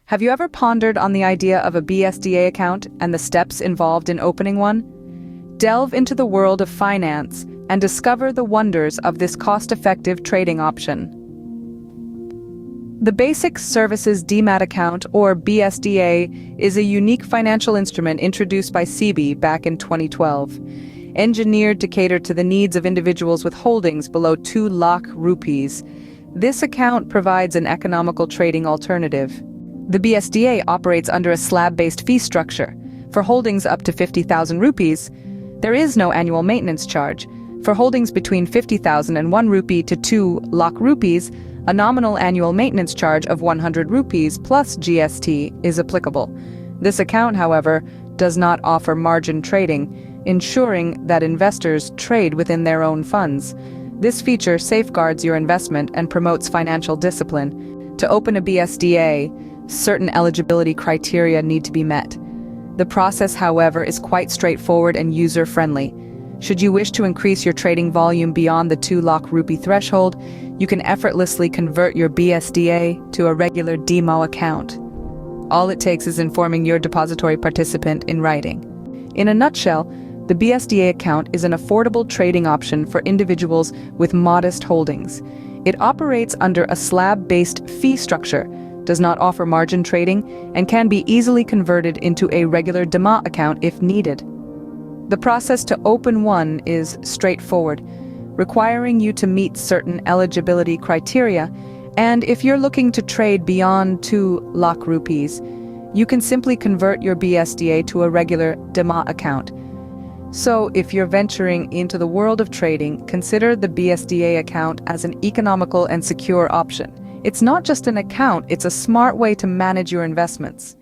Have you ever pondered on the idea of a BSDA account and the steps involved in opening one? Delve into the world of finance and discover the wonders of this cost-effective trading option. The Basic Services Demat Account, or BSDA, is a unique financial instrument introduced by sebi back in 2012. Engineered to cater to the needs of individuals with holdings below 2 lakh rupees, this account provides an economical trading alternative. The BSDA operates under a slab-based fee structure. For holdings up to 50,000 rupees, there is no annual maintenance charge. For holdings between 50,000 and 1 rupee to 2 lakh rupees, a nominal annual maintenance charge of 100 rupees plus GST is applicable. This account, however, does not offer margin trading, ensuring that investors trade within their own funds. This feature safeguards your investment and promotes financial discipline. To open a BSDA, certain eligibility criteria need to be met. The process, however, is quite straightforward and user-friendly. Should you wish to increase your trading volume beyond the 2 lakh rupee threshold, you can effortlessly convert your BSDA to a regular DMO account. All it takes is informing your depository participant in writing. In a nutshell, the BSDA account is an affordable trading option for individuals with modest holdings. It operates under a slab-based fee structure, does not offer margin trading, and can be easily converted into a regular Demat account if needed. The process to open one is straightforward, requiring you to meet certain eligibility criteria, and if you're looking to trade beyond 2 lakh rupees, you can simply convert your BSDA to a regular Demat account. So, if you're venturing into the world of trading, consider the BSDA account as an economical and secure option. It's not just an account, it's a smart way to manage your investments.